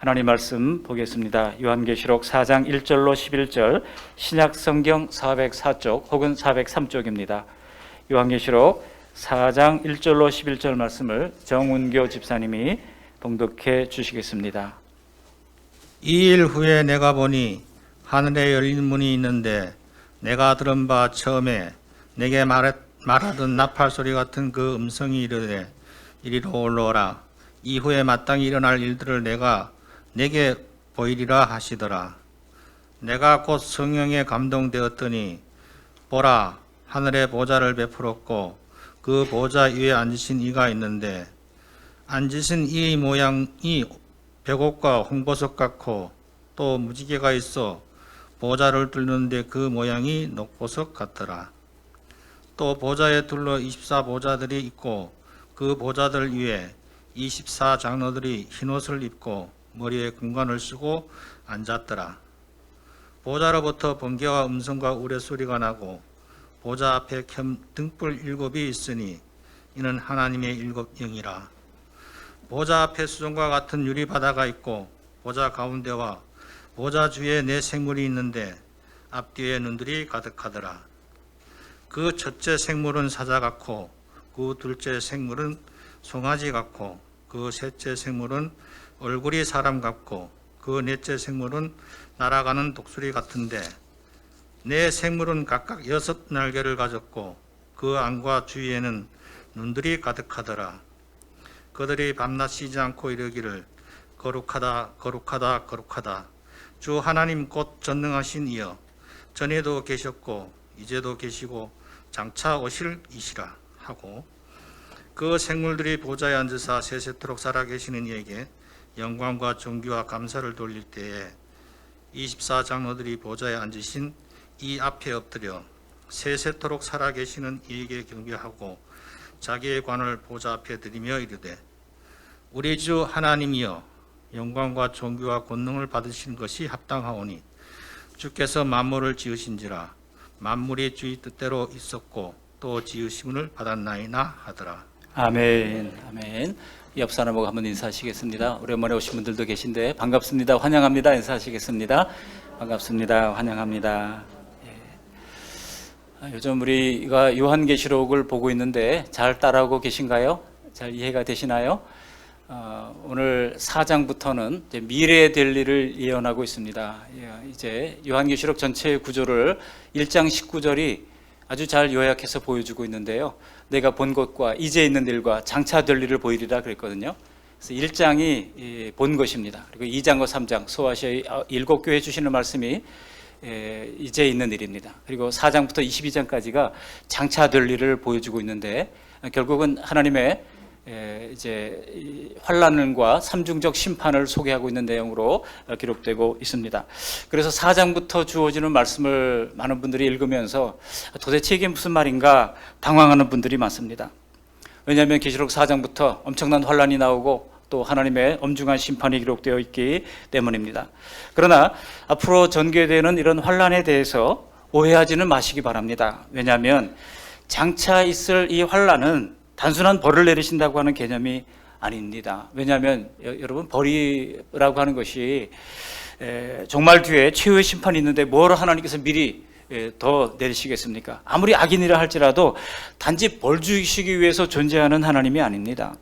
하나님 말씀 보겠습니다. 요한계시록 4장 1절로 11절, 신약성경 404쪽 혹은 403쪽입니다. 요한계시록 4장 1절로 11절 말씀을 정운교 집사님이 봉독해 주시겠습니다. 이 일 후에 내가 보니 하늘에 열린 문이 있는데 내가 들은 바 처음에 내게 말하던 나팔 소리 같은 그 음성이 이르되 이리로 올라오라. 이후에 마땅히 일어날 일들을 내게 보이리라 하시더라. 내가 곧 성령에 감동되었더니 보라, 하늘에 보좌를 베풀었고 그 보좌 위에 앉으신 이가 있는데 앉으신 이 모양이 벽옷과 홍보석 같고 또 무지개가 있어 보좌를 뚫는데 그 모양이 녹보석 같더라. 또 보좌에 둘러 24보좌들이 있고 그 보좌들 위에 24장로들이 흰옷을 입고 머리에 군관을 쓰고 앉았더라. 보좌로부터 번개와 음성과 우레소리가 나고 보좌 앞에 등불 7이 있으니 이는 하나님의 7영이라. 보좌 앞에 수정과 같은 유리바다가 있고 보좌 가운데와 보좌 주위에 4생물이 있는데 앞뒤에 눈들이 가득하더라. 그 첫째 생물은 사자 같고 그 둘째 생물은 송아지 같고 그 셋째 생물은 얼굴이 사람 같고 그 넷째 생물은 날아가는 독수리 같은데 4생물은 각각 6날개를 가졌고 그 안과 주위에는 눈들이 가득하더라. 그들이 밤낮 쉬지 않고 이르기를 거룩하다 거룩하다 거룩하다 주 하나님 곧 전능하신 이여 전에도 계셨고 이제도 계시고 장차 오실 이시라 하고 그 생물들이 보좌에 앉으사 세세토록 살아계시는 이에게 영광과 존귀와 감사를 돌릴 때에 24장로들이 보좌에 앉으신 이 앞에 엎드려 세세토록 살아계시는 이에게 경배하고 자기의 관을 보좌 앞에 드리며 이르되 우리 주 하나님이여 영광과 존귀와 권능을 받으신 것이 합당하오니 주께서 만물을 지으신지라 만물이 주의 뜻대로 있었고 또 지으심을 받았나이나 하더라. 아멘. 아멘. 옆 사람하고 한번 인사하시겠습니다. 오랜만에 오신 분들도 계신데 반갑습니다. 환영합니다. 인사하시겠습니다. 반갑습니다. 환영합니다. 요즘 우리가 요한계시록을 보고 있는데 잘 따라오고 계신가요? 잘 이해가 되시나요? 오늘 4장부터는 이제 미래에 될 일을 예언하고 있습니다. 이제 요한계시록 전체의 구조를 1장 19절이 아주 잘 요약해서 보여주고 있는데요. 내가 본 것과 이제 있는 일과 장차 될 일을 보이리라 그랬거든요. 그래서 1장이 본 것입니다. 그리고 2장과 3장 소아시아의 7교회 주시는 말씀이 이제 있는 일입니다. 그리고 4장부터 22장까지가 장차 될 일을 보여주고 있는데 결국은 하나님의 이제 환난과 삼중적 심판을 소개하고 있는 내용으로 기록되고 있습니다. 그래서 4장부터 주어지는 말씀을 많은 분들이 읽으면서 도대체 이게 무슨 말인가 당황하는 분들이 많습니다. 왜냐하면 계시록 4장부터 엄청난 환난이 나오고 또 하나님의 엄중한 심판이 기록되어 있기 때문입니다. 그러나 앞으로 전개되는 이런 환난에 대해서 오해하지는 마시기 바랍니다. 왜냐하면 장차 있을 이 환난은 단순한 벌을 내리신다고 하는 개념이 아닙니다. 왜냐하면 여러분 벌이라고 하는 것이 정말 뒤에 최후의 심판이 있는데 뭘 하나님께서 미리 더 내리시겠습니까? 아무리 악인이라 할지라도 단지 벌 주시기 위해서 존재하는 하나님이 아닙니다.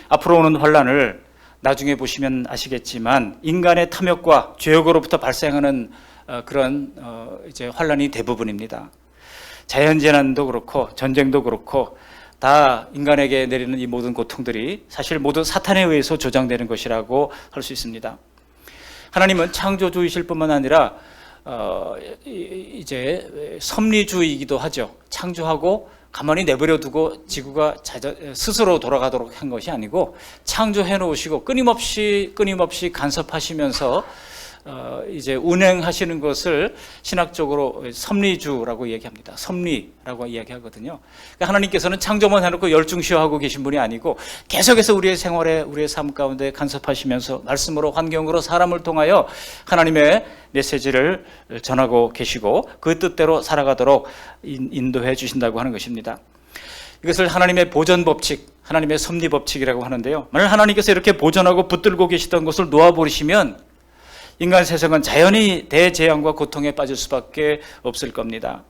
앞으로 오는 환난을 나중에 보시면 아시겠지만 인간의 탐욕과 죄악으로부터 발생하는 그런 이제 환난이 대부분입니다. 자연재난도 그렇고 전쟁도 그렇고 다 인간에게 내리는 이 모든 고통들이 사실 모두 사탄에 의해서 조장되는 것이라고 할 수 있습니다. 하나님은 창조주이실 뿐만 아니라 이제 섭리주이기도 하죠. 창조하고 가만히 내버려 두고 지구가 스스로 돌아가도록 한 것이 아니고 창조해 놓으시고 끊임없이 간섭하시면서 이제 운행하시는 것을 신학적으로 섭리주라고 얘기합니다. 섭리라고 이야기하거든요. 그러니까 하나님께서는 창조만 해놓고 열중시하고 계신 분이 아니고 계속해서 우리의 생활에 우리의 삶 가운데 간섭하시면서 말씀으로 환경으로 사람을 통하여 하나님의 메시지를 전하고 계시고 그 뜻대로 살아가도록 인도해 주신다고 하는 것입니다. 이것을 하나님의 보전 법칙, 하나님의 섭리 법칙이라고 하는데요. 만약 하나님께서 이렇게 보존하고 붙들고 계시던 것을 놓아버리시면 인간 세상은 자연히 대재앙과 고통에 빠질 수밖에 없을 겁니다.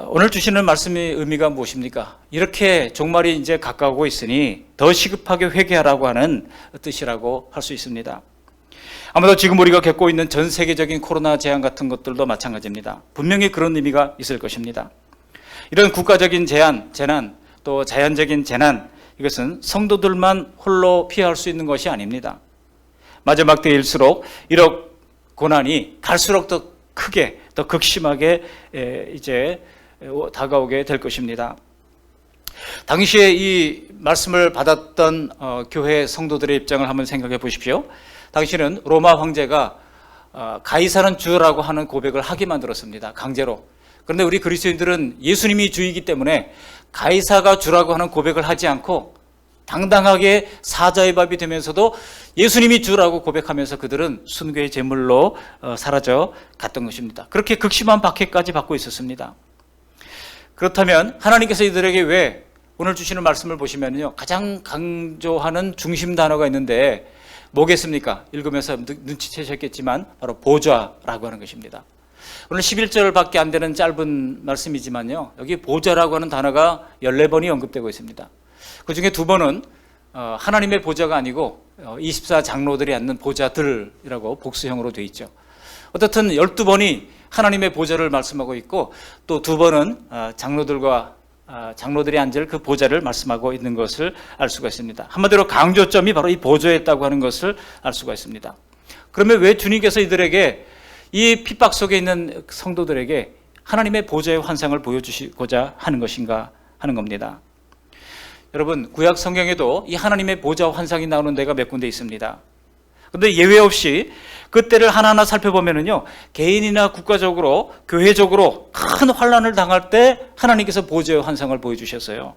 오늘 주시는 말씀의 의미가 무엇입니까? 이렇게 종말이 이제 가까우고 있으니 더 시급하게 회개하라고 하는 뜻이라고 할 수 있습니다. 아마도 지금 우리가 겪고 있는 전 세계적인 코로나 재앙 같은 것들도 마찬가지입니다. 분명히 그런 의미가 있을 것입니다. 이런 국가적인 재난, 또 자연적인 재난, 이것은 성도들만 홀로 피할 수 있는 것이 아닙니다. 마지막 때일수록 이런 고난이 갈수록 더 크게, 더 극심하게 이제 다가오게 될 것입니다. 당시에 이 말씀을 받았던 교회 성도들의 입장을 한번 생각해 보십시오. 당시는 로마 황제가 가이사는 주라고 하는 고백을 하게 만들었습니다. 강제로. 그런데 우리 그리스도인들은 예수님이 주이기 때문에 가이사가 주라고 하는 고백을 하지 않고 당당하게 사자의 밥이 되면서도 예수님이 주라고 고백하면서 그들은 순교의 제물로 사라져 갔던 것입니다. 그렇게 극심한 박해까지 받고 있었습니다. 그렇다면 하나님께서 이들에게 왜 오늘 주시는 말씀을 보시면요, 가장 강조하는 중심 단어가 있는데 뭐겠습니까? 읽으면서 눈치채셨겠지만 바로 보좌라고 하는 것입니다. 오늘 11절밖에 안 되는 짧은 말씀이지만요, 여기 보좌라고 하는 단어가 14번이 언급되고 있습니다. 그 중에 2번은 하나님의 보좌가 아니고 24 장로들이 앉는 보좌들이라고 복수형으로 되어 있죠. 어떻든 12번이 하나님의 보좌를 말씀하고 있고 또 2번은 장로들이 앉을 그 보좌를 말씀하고 있는 것을 알 수가 있습니다. 한마디로 강조점이 바로 이 보좌에 있다고 하는 것을 알 수가 있습니다. 그러면 왜 주님께서 이들에게, 이 핍박 속에 있는 성도들에게 하나님의 보좌의 환상을 보여주시고자 하는 것인가 하는 겁니다. 여러분, 구약 성경에도 이 하나님의 보좌 환상이 나오는 데가 몇 군데 있습니다. 그런데 예외 없이 그때를 하나하나 살펴보면요, 개인이나 국가적으로, 교회적으로 큰 환난을 당할 때 하나님께서 보좌의 환상을 보여주셨어요.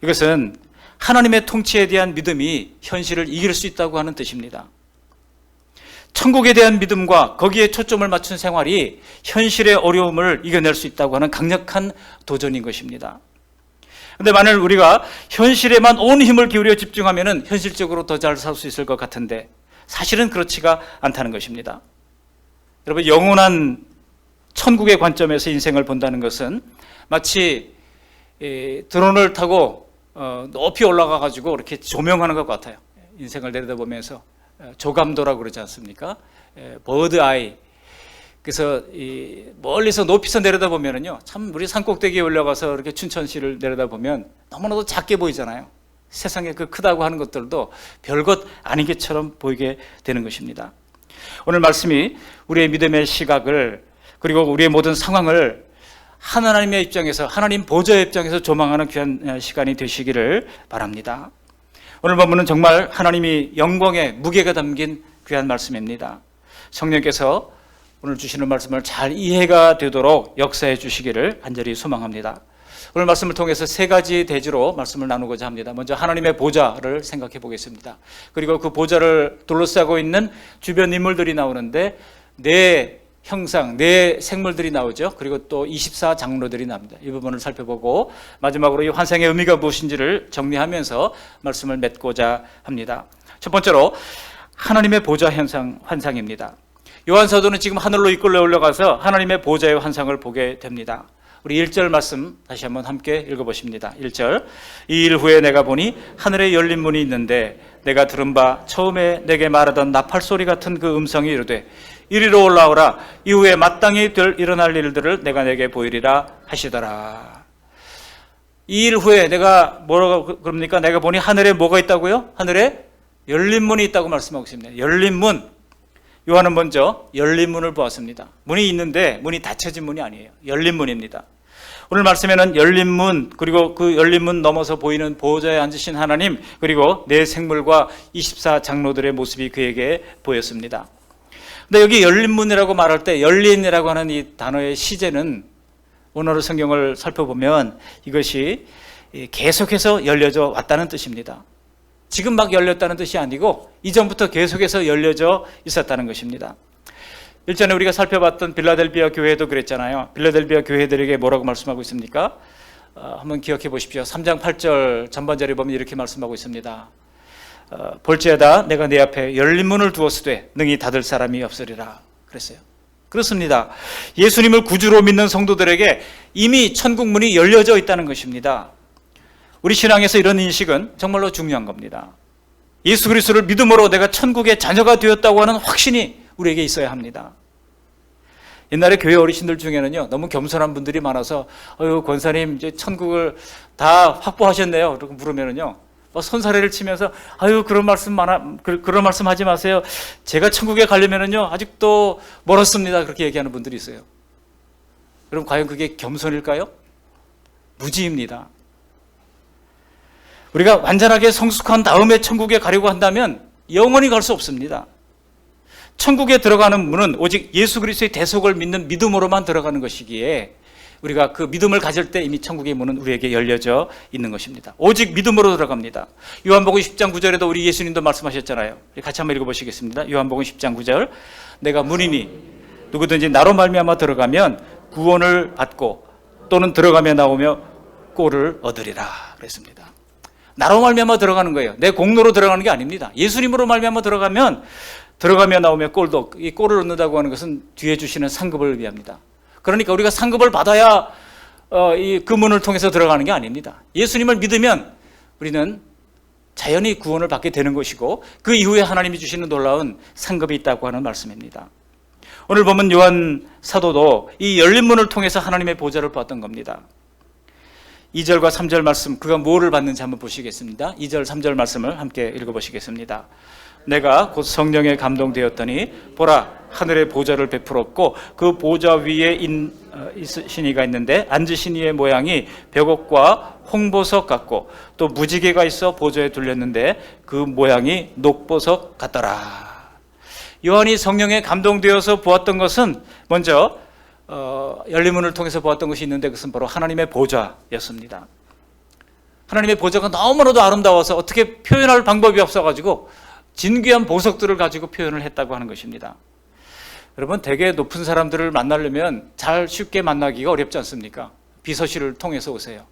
이것은 하나님의 통치에 대한 믿음이 현실을 이길 수 있다고 하는 뜻입니다. 천국에 대한 믿음과 거기에 초점을 맞춘 생활이 현실의 어려움을 이겨낼 수 있다고 하는 강력한 도전인 것입니다. 그런데 만일 우리가 현실에만 온 힘을 기울여 집중하면 현실적으로 더 잘 살 수 있을 것 같은데 사실은 그렇지가 않다는 것입니다. 여러분, 영원한 천국의 관점에서 인생을 본다는 것은 마치 드론을 타고 높이 올라가 가지고 이렇게 조명하는 것 같아요. 인생을 내려다보면서 조감도라고 그러지 않습니까? 버드 아이. 그래서 멀리서 높이서 내려다보면요, 참 우리 산꼭대기에 올라가서 이렇게 춘천시를 내려다보면 너무나도 작게 보이잖아요. 세상에 그 크다고 하는 것들도 별것 아닌 것처럼 보이게 되는 것입니다. 오늘 말씀이 우리의 믿음의 시각을, 그리고 우리의 모든 상황을 하나님의 입장에서, 하나님 보좌의 입장에서 조망하는 귀한 시간이 되시기를 바랍니다. 오늘 본문은 정말 하나님이 영광의 무게가 담긴 귀한 말씀입니다. 성령께서 오늘 주시는 말씀을 잘 이해가 되도록 역사해 주시기를 간절히 소망합니다. 오늘 말씀을 통해서 3가지 대지로 말씀을 나누고자 합니다. 먼저 하나님의 보좌를 생각해 보겠습니다. 그리고 그 보좌를 둘러싸고 있는 주변 인물들이 나오는데 4 형상, 4 생물들이 나오죠. 그리고 또 24 장로들이 나옵니다. 이 부분을 살펴보고 마지막으로 이 환상의 의미가 무엇인지를 정리하면서 말씀을 맺고자 합니다. 첫 번째로 하나님의 보좌 환상입니다. 요한 사도는 지금 하늘로 이끌려 올라가서 하나님의 보좌의 환상을 보게 됩니다. 우리 1절 말씀 다시 한번 함께 읽어보십니다. 1절. 이 일 후에 내가 보니 하늘에 열린 문이 있는데 내가 들은 바 처음에 내게 말하던 나팔 소리 같은 그 음성이 이르되 이리로 올라오라. 이후에 마땅히 일어날 일들을 내가 내게 보이리라 하시더라. 이 일 후에 내가 뭐라고 그럽니까? 내가 보니 하늘에 뭐가 있다고요? 하늘에 열린 문이 있다고 말씀하고 있습니다. 열린 문. 요한은 먼저 열린 문을 보았습니다. 문이 있는데 문이 닫혀진 문이 아니에요. 열린 문입니다. 오늘 말씀에는 열린 문, 그리고 그 열린 문 넘어서 보이는 보좌에 앉으신 하나님, 그리고 4 생물과 24 장로들의 모습이 그에게 보였습니다. 근데 여기 열린 문이라고 말할 때 열린이라고 하는 이 단어의 시제는 오늘의 성경을 살펴보면 이것이 계속해서 열려져 왔다는 뜻입니다. 지금 막 열렸다는 뜻이 아니고 이전부터 계속해서 열려져 있었다는 것입니다. 일전에 우리가 살펴봤던 빌라델비아 교회도 그랬잖아요. 빌라델비아 교회들에게 뭐라고 말씀하고 있습니까? 한번 기억해 보십시오. 3장 8절 전반절에 보면 이렇게 말씀하고 있습니다. 볼지어다 내가 내 앞에 열린 문을 두었으되 능히 닫을 사람이 없으리라 그랬어요. 그렇습니다. 예수님을 구주로 믿는 성도들에게 이미 천국 문이 열려져 있다는 것입니다. 우리 신앙에서 이런 인식은 정말로 중요한 겁니다. 예수 그리스도를 믿음으로 내가 천국의 자녀가 되었다고 하는 확신이 우리에게 있어야 합니다. 옛날에 교회 어르신들 중에는요, 너무 겸손한 분들이 많아서 권사님 이제 천국을 다 확보하셨네요. 그러고 물으면은요, 손사래를 치면서 그런 말씀 하지 마세요. 제가 천국에 가려면은요 아직도 멀었습니다. 그렇게 얘기하는 분들이 있어요. 여러분, 과연 그게 겸손일까요? 무지입니다. 우리가 완전하게 성숙한 다음에 천국에 가려고 한다면 영원히 갈 수 없습니다. 천국에 들어가는 문은 오직 예수 그리스도의 대속을 믿는 믿음으로만 들어가는 것이기에 우리가 그 믿음을 가질 때 이미 천국의 문은 우리에게 열려져 있는 것입니다. 오직 믿음으로 들어갑니다. 요한복음 10장 9절에도 우리 예수님도 말씀하셨잖아요. 같이 한번 읽어보시겠습니다. 요한복음 10장 9절, 내가 문이니 누구든지 나로 말미암아 들어가면 구원을 받고 또는 들어가며 나오며 꼴을 얻으리라 그랬습니다. 나로 말미암아 들어가는 거예요. 내 공로로 들어가는 게 아닙니다. 예수님으로 말미암아 들어가면 들어가며 나오며 꼴도, 이 꼴을 얻는다고 하는 것은 뒤에 주시는 상급을 의미합니다. 그러니까 우리가 상급을 받아야 그 문을 통해서 들어가는 게 아닙니다. 예수님을 믿으면 우리는 자연히 구원을 받게 되는 것이고 그 이후에 하나님이 주시는 놀라운 상급이 있다고 하는 말씀입니다. 오늘 보면 요한 사도도 이 열린 문을 통해서 하나님의 보좌를 보았던 겁니다. 2절과 3절 말씀, 그가 뭐를 받는지 한번 보시겠습니다. 2절 3절 말씀을 함께 읽어보시겠습니다. 내가 곧 성령에 감동되었더니 보라 하늘의 보좌를 베풀었고 그 보좌 위에 있으신 이가 있는데 앉으신 이의 모양이 벽옥과 홍보석 같고 또 무지개가 있어 보좌에 둘렸는데 그 모양이 녹보석 같더라. 요한이 성령에 감동되어서 보았던 것은 먼저 열린 문을 통해서 보았던 것이 있는데 그것은 바로 하나님의 보좌였습니다. 하나님의 보좌가 너무나도 아름다워서 어떻게 표현할 방법이 없어가지고 진귀한 보석들을 가지고 표현을 했다고 하는 것입니다. 여러분, 되게 높은 사람들을 만나려면 잘 쉽게 만나기가 어렵지 않습니까? 비서실을 통해서 오세요.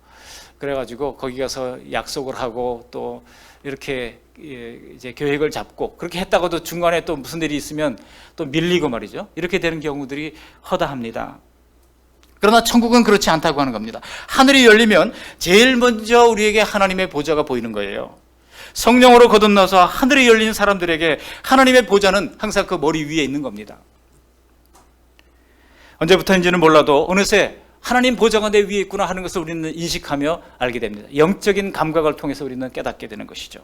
그래가지고 거기 가서 약속을 하고 또 이렇게 이제 계획을 잡고 그렇게 했다가도 중간에 또 무슨 일이 있으면 또 밀리고 말이죠. 이렇게 되는 경우들이 허다합니다. 그러나 천국은 그렇지 않다고 하는 겁니다. 하늘이 열리면 제일 먼저 우리에게 하나님의 보좌가 보이는 거예요. 성령으로 거듭나서 하늘이 열린 사람들에게 하나님의 보좌는 항상 그 머리 위에 있는 겁니다. 언제부터인지는 몰라도 어느새 하나님 보좌가 내 위에 있구나 하는 것을 우리는 인식하며 알게 됩니다. 영적인 감각을 통해서 우리는 깨닫게 되는 것이죠.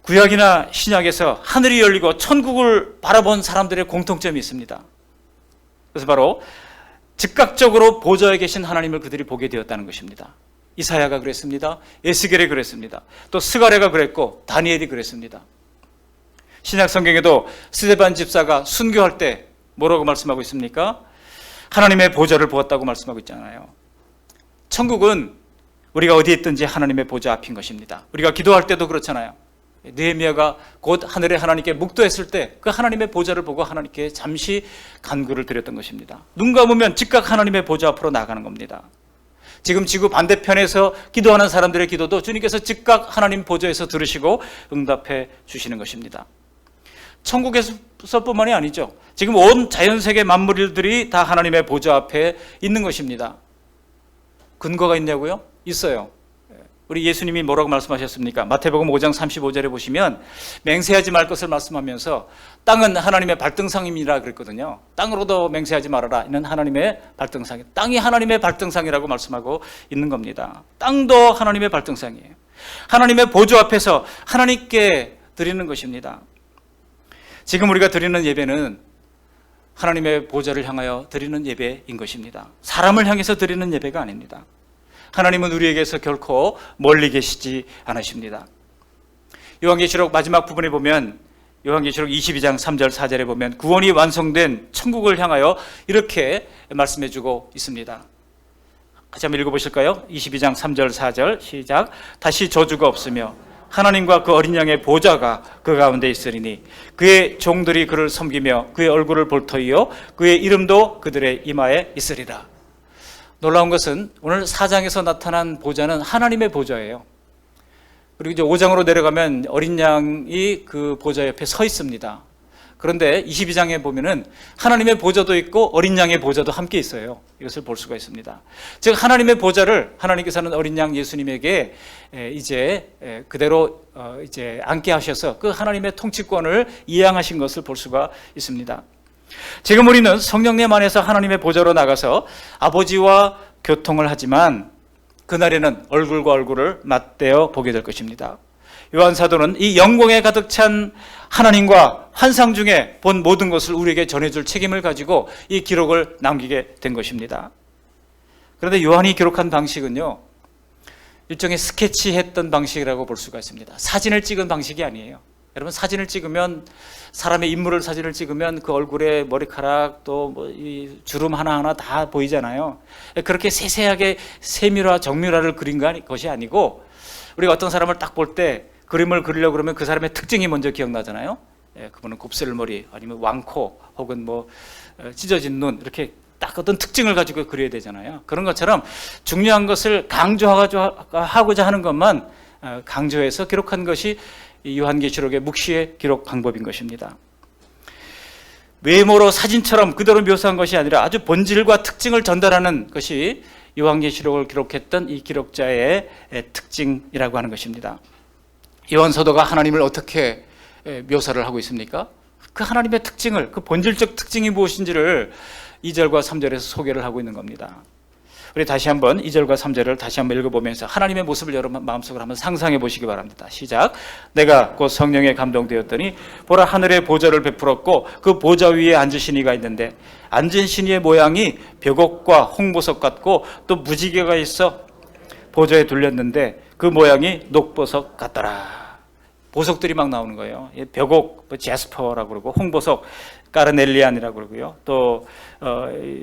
구약이나 신약에서 하늘이 열리고 천국을 바라본 사람들의 공통점이 있습니다. 그래서 바로 즉각적으로 보좌에 계신 하나님을 그들이 보게 되었다는 것입니다. 이사야가 그랬습니다. 에스겔이 그랬습니다. 또 스가랴가 그랬고 다니엘이 그랬습니다. 신약 성경에도 스데반 집사가 순교할 때 뭐라고 말씀하고 있습니까? 하나님의 보좌를 보았다고 말씀하고 있잖아요. 천국은 우리가 어디에 있든지 하나님의 보좌 앞인 것입니다. 우리가 기도할 때도 그렇잖아요. 느헤미야가 곧 하늘에 하나님께 묵도했을 때 그 하나님의 보좌를 보고 하나님께 잠시 간구를 드렸던 것입니다. 눈 감으면 즉각 하나님의 보좌 앞으로 나가는 겁니다. 지금 지구 반대편에서 기도하는 사람들의 기도도 주님께서 즉각 하나님 보좌에서 들으시고 응답해 주시는 것입니다. 천국에서뿐만이 아니죠. 지금 온 자연세계 만물들이 다 하나님의 보좌 앞에 있는 것입니다. 근거가 있냐고요? 있어요. 우리 예수님이 뭐라고 말씀하셨습니까? 마태복음 5장 35절에 보시면 맹세하지 말 것을 말씀하면서 땅은 하나님의 발등상입니다 그랬거든요. 땅으로도 맹세하지 말아라. 이는 하나님의 발등상이, 땅이 하나님의 발등상이라고 말씀하고 있는 겁니다. 땅도 하나님의 발등상이에요. 하나님의 보좌 앞에서 하나님께 드리는 것입니다. 지금 우리가 드리는 예배는 하나님의 보좌를 향하여 드리는 예배인 것입니다. 사람을 향해서 드리는 예배가 아닙니다. 하나님은 우리에게서 결코 멀리 계시지 않으십니다. 요한계시록 마지막 부분에 보면 요한계시록 22장 3절 4절에 보면 구원이 완성된 천국을 향하여 이렇게 말씀해주고 있습니다. 같이 한번 읽어보실까요? 22장 3절 4절 시작. 다시 저주가 없으며 하나님과 그 어린 양의 보좌가 그 가운데 있으리니 그의 종들이 그를 섬기며 그의 얼굴을 볼 터이요 그의 이름도 그들의 이마에 있으리라. 놀라운 것은 오늘 4장에서 나타난 보좌는 하나님의 보좌예요. 그리고 이제 5장으로 내려가면 어린 양이 그 보좌 옆에 서 있습니다. 그런데 22장에 보면은 하나님의 보좌도 있고 어린 양의 보좌도 함께 있어요. 이것을 볼 수가 있습니다. 즉 하나님의 보좌를 하나님께서는 어린 양 예수님에게 이제 그대로 이제 앉게 하셔서 그 하나님의 통치권을 이양하신 것을 볼 수가 있습니다. 지금 우리는 성령님 안에서 하나님의 보좌로 나가서 아버지와 교통을 하지만 그날에는 얼굴과 얼굴을 맞대어 보게 될 것입니다. 요한 사도는 이 영광에 가득 찬 하나님과 환상 중에 본 모든 것을 우리에게 전해줄 책임을 가지고 이 기록을 남기게 된 것입니다. 그런데 요한이 기록한 방식은요, 일종의 스케치했던 방식이라고 볼 수가 있습니다. 사진을 찍은 방식이 아니에요. 여러분, 사진을 찍으면, 사람의 인물을 사진을 찍으면 그 얼굴에 머리카락 또 뭐 이 주름 하나하나 다 보이잖아요. 그렇게 세세하게 세밀화 정밀화를 그린 것이 아니고, 우리가 어떤 사람을 딱 볼 때 그림을 그리려고 그러면 그 사람의 특징이 먼저 기억나잖아요. 그분은 곱슬머리, 아니면 왕코, 혹은 뭐 찢어진 눈, 이렇게 딱 어떤 특징을 가지고 그려야 되잖아요. 그런 것처럼 중요한 것을 강조하고자 하는 것만 강조해서 기록한 것이 요한계시록의 묵시의 기록 방법인 것입니다. 외모로 사진처럼 그대로 묘사한 것이 아니라 아주 본질과 특징을 전달하는 것이 요한계시록을 기록했던 이 기록자의 특징이라고 하는 것입니다. 요한 사도가 하나님을 어떻게 묘사를 하고 있습니까? 그 하나님의 특징을, 그 본질적 특징이 무엇인지를 2절과 3절에서 소개를 하고 있는 겁니다. 우리 다시 한번 2절과 3절을 다시 한번 읽어보면서 하나님의 모습을 여러분 마음속으로 한번 상상해 보시기 바랍니다. 시작. 내가 곧 성령에 감동되었더니 보라, 하늘의 보좌를 베풀었고 그 보좌 위에 앉으신 이가 있는데 앉은 신이의 모양이 벽옥과 홍보석 같고 또 무지개가 있어 보좌에 둘렸는데 그 모양이 녹보석 같더라. 보석들이 막 나오는 거예요. 벽옥, 제스퍼라고 그러고, 홍보석, 까르넬리안이라고 그러고요. 또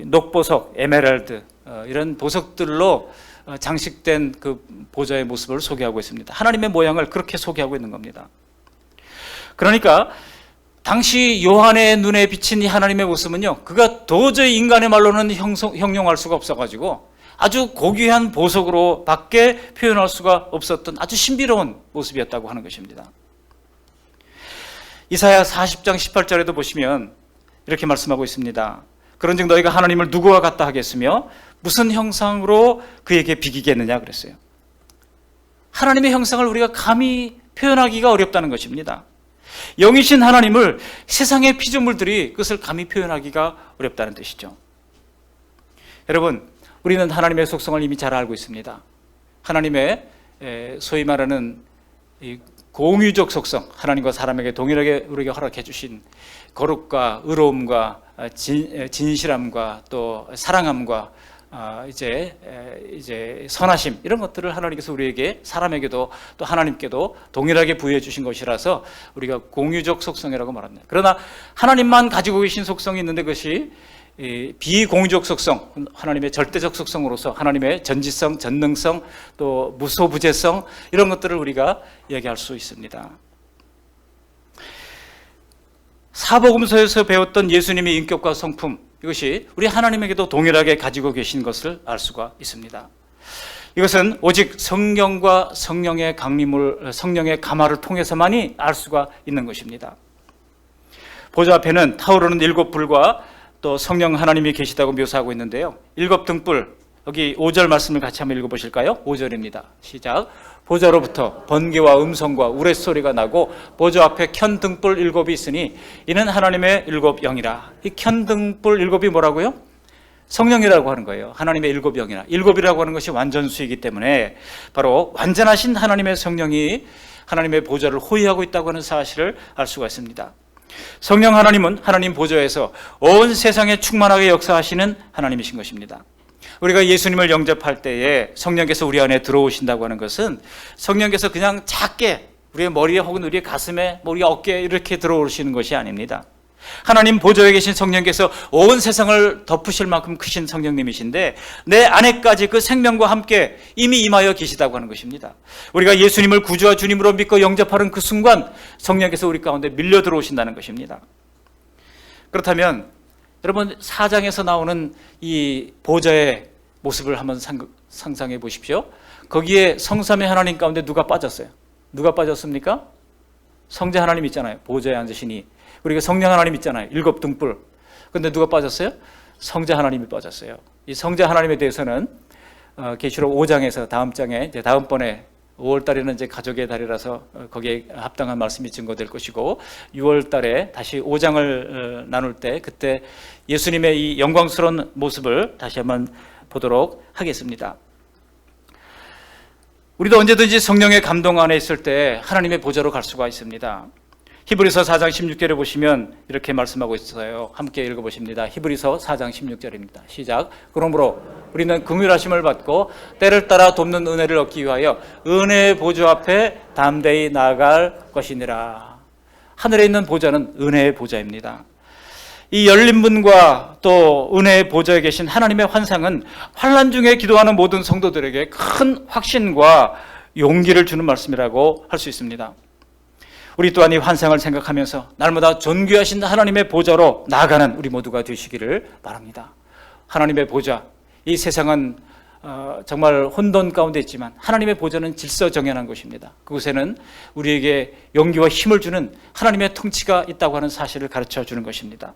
녹보석, 에메랄드, 이런 보석들로 장식된 그 보좌의 모습을 소개하고 있습니다. 하나님의 모양을 그렇게 소개하고 있는 겁니다. 그러니까 당시 요한의 눈에 비친 이 하나님의 모습은요, 그가 도저히 인간의 말로는 형용할 수가 없어가지고 아주 고귀한 보석으로 밖에 표현할 수가 없었던 아주 신비로운 모습이었다고 하는 것입니다. 이사야 40장 18절에도 보시면 이렇게 말씀하고 있습니다. 그런즉 너희가 하나님을 누구와 같다 하겠으며 무슨 형상으로 그에게 비기겠느냐 그랬어요. 하나님의 형상을 우리가 감히 표현하기가 어렵다는 것입니다. 영이신 하나님을 세상의 피조물들이 그것을 감히 표현하기가 어렵다는 뜻이죠. 여러분, 우리는 하나님의 속성을 이미 잘 알고 있습니다. 하나님의 소위 말하는 이 공유적 속성, 하나님과 사람에게 동일하게 우리에게 허락해 주신 거룩과 의로움과 진실함과 또 사랑함과 이제 선하심, 이런 것들을 하나님께서 우리에게, 사람에게도 또 하나님께도 동일하게 부여해 주신 것이라서 우리가 공유적 속성이라고 말합니다. 그러나 하나님만 가지고 계신 속성이 있는데 그것이 비공유적 속성, 하나님의 절대적 속성으로서 하나님의 전지성, 전능성, 또 무소부재성, 이런 것들을 우리가 얘기할 수 있습니다. 사복음서에서 배웠던 예수님의 인격과 성품, 이것이 우리 하나님에게도 동일하게 가지고 계신 것을 알 수가 있습니다. 이것은 오직 성령과 성령의 강림을, 성령의 감화를 통해서만이 알 수가 있는 것입니다. 보좌 앞에는 타오르는 7불과 또 성령 하나님이 계시다고 묘사하고 있는데요. 7등불, 여기 5절 말씀을 같이 한번 읽어보실까요? 5절입니다. 시작. 보좌로부터 번개와 음성과 우레소리가 나고 보좌 앞에 켠 등불 7이 있으니 이는 하나님의 7영이라. 이 켠 등불 7이 뭐라고요? 성령이라고 하는 거예요. 하나님의 7영이라. 7이라고 하는 것이 완전수이기 때문에 바로 완전하신 하나님의 성령이 하나님의 보좌를 호위하고 있다고 하는 사실을 알 수가 있습니다. 성령 하나님은 하나님 보좌에서 온 세상에 충만하게 역사하시는 하나님이신 것입니다. 우리가 예수님을 영접할 때에 성령께서 우리 안에 들어오신다고 하는 것은 성령께서 그냥 작게 우리의 머리에 혹은 우리의 가슴에, 우리 어깨에 이렇게 들어오시는 것이 아닙니다. 하나님 보좌에 계신 성령께서 온 세상을 덮으실 만큼 크신 성령님이신데 내 안에까지 그 생명과 함께 이미 임하여 계시다고 하는 것입니다. 우리가 예수님을 구주와 주님으로 믿고 영접하는 그 순간 성령께서 우리 가운데 밀려 들어오신다는 것입니다. 그렇다면 여러분, 4장에서 나오는 이 보좌의 모습을 한번 상상해 보십시오. 거기에 성삼위 하나님 가운데 누가 빠졌어요? 누가 빠졌습니까? 성자 하나님 있잖아요. 보좌에 앉으시니. 그리고 성령 하나님 있잖아요. 일곱 등불. 근데 누가 빠졌어요? 성자 하나님이 빠졌어요. 이 성자 하나님에 대해서는 계시록 5장에서 다음 장에 이제 다음번에 5월 달에는 이제 가족의 달이라서 거기에 합당한 말씀이 증거될 것이고 6월 달에 다시 5장을 나눌 때 그때 예수님의 이 영광스러운 모습을 다시 한번 보도록 하겠습니다. 우리도 언제든지 성령의 감동 안에 있을 때 하나님의 보좌로 갈 수가 있습니다. 히브리서 4장 16절에 보시면 이렇게 말씀하고 있어요. 함께 읽어보십니다. 히브리서 4장 16절입니다. 시작. 그러므로 우리는 긍휼하심을 받고 때를 따라 돕는 은혜를 얻기 위하여 은혜의 보좌 앞에 담대히 나아갈 것이니라. 하늘에 있는 보좌는 은혜의 보좌입니다. 이 열린 문과 또 은혜의 보좌에 계신 하나님의 환상은 환난 중에 기도하는 모든 성도들에게 큰 확신과 용기를 주는 말씀이라고 할 수 있습니다. 우리 또한 이 환상을 생각하면서 날마다 존귀하신 하나님의 보좌로 나아가는 우리 모두가 되시기를 바랍니다. 하나님의 보좌, 이 세상은 정말 혼돈 가운데 있지만 하나님의 보좌는 질서정연한 곳입니다. 그곳에는 우리에게 용기와 힘을 주는 하나님의 통치가 있다고 하는 사실을 가르쳐 주는 것입니다.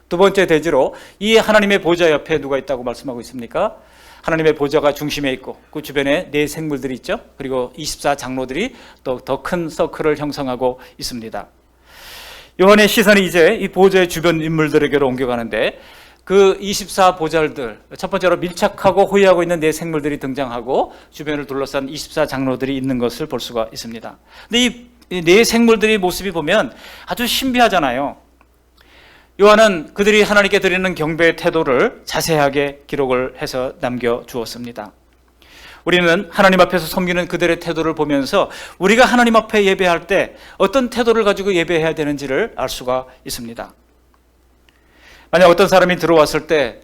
두 번째 대지로 이 하나님의 보좌 옆에 누가 있다고 말씀하고 있습니까? 하나님의 보좌가 중심에 있고 그 주변에 네 생물들이 있죠. 그리고 24장로들이 또 더 큰 서클을 형성하고 있습니다. 요한의 시선이 이제 이 보좌의 주변 인물들에게로 옮겨가는데 그 24보잘들, 첫 번째로 밀착하고 호위하고 있는 네 생물들이 등장하고 주변을 둘러싼 24장로들이 있는 것을 볼 수가 있습니다. 근데 이 네 생물들의 모습이 보면 아주 신비하잖아요. 요한은 그들이 하나님께 드리는 경배의 태도를 자세하게 기록을 해서 남겨주었습니다. 우리는 하나님 앞에서 섬기는 그들의 태도를 보면서 우리가 하나님 앞에 예배할 때 어떤 태도를 가지고 예배해야 되는지를 알 수가 있습니다. 만약 어떤 사람이 들어왔을 때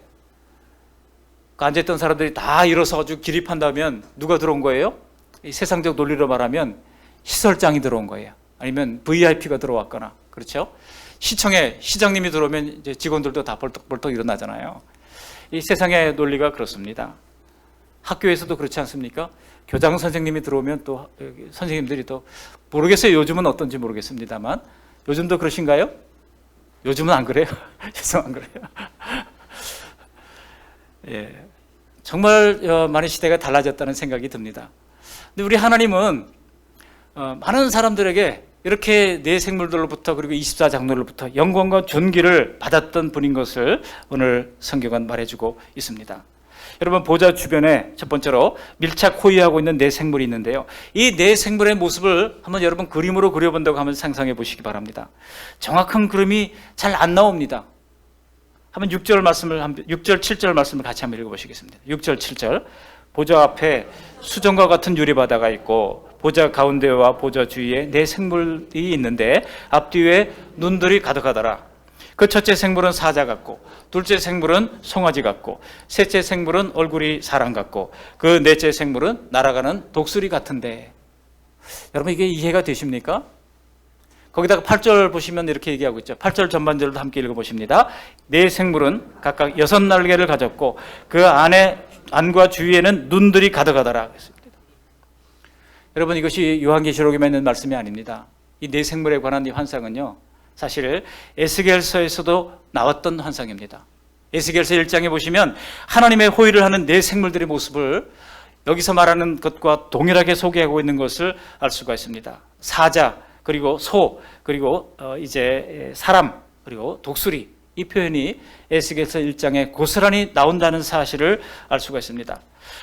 앉아있던 사람들이 다 일어서 아주 기립한다면 누가 들어온 거예요? 이 세상적 논리로 말하면 시설장이 들어온 거예요. 아니면 VIP가 들어왔거나, 그렇죠? 시청에 시장님이 들어오면 이제 직원들도 다 벌떡벌떡 일어나잖아요. 이 세상의 논리가 그렇습니다. 학교에서도 그렇지 않습니까? 교장 선생님이 들어오면 또 선생님들이 또 모르겠어요. 요즘은 어떤지 모르겠습니다만 요즘도 그러신가요? 요즘은 안 그래요? 죄송 안 그래요? 예, 정말 많은 시대가 달라졌다는 생각이 듭니다. 근데 우리 하나님은 많은 사람들에게 이렇게 네 생물들로부터 그리고 24장로로부터 영광과 존귀를 받았던 분인 것을 오늘 성경은 말해주고 있습니다. 여러분, 보좌 주변에 첫 번째로 밀착 호위하고 있는 네 생물이 있는데요. 이 네 생물의 모습을 한번 여러분 그림으로 그려본다고 하면 상상해 보시기 바랍니다. 정확한 그림이 잘 안 나옵니다. 한번 6절, 7절 말씀을 같이 한번 읽어보시겠습니다. 6절, 7절. 보좌 앞에 수정과 같은 유리바다가 있고 보좌 가운데와 보좌 주위에 네 생물이 있는데 앞뒤에 눈들이 가득하더라. 그 첫째 생물은 사자 같고 둘째 생물은 송아지 같고 셋째 생물은 얼굴이 사람 같고 그 넷째 생물은 날아가는 독수리 같은데. 여러분, 이게 이해가 되십니까? 거기다가 8절 보시면 이렇게 얘기하고 있죠. 8절 전반절도 함께 읽어보십니다. 네 생물은 각각 6날개를 가졌고 그 안과 주위에는 눈들이 가득하더라. 여러분, 이것이 요한계시록에만 있는 말씀이 아닙니다. 이 네 생물에 관한 이 환상은요, 사실 에스겔서에서도 나왔던 환상입니다. 에스겔서 1장에 보시면 하나님의 호위를 하는 네 생물들의 모습을 여기서 말하는 것과 동일하게 소개하고 있는 것을 알 수가 있습니다. 사자, 그리고 소, 그리고 이제 사람, 그리고 독수리, 이 표현이 에스겔서 1장에 고스란히 나온다는 사실을 알 수가 있습니다.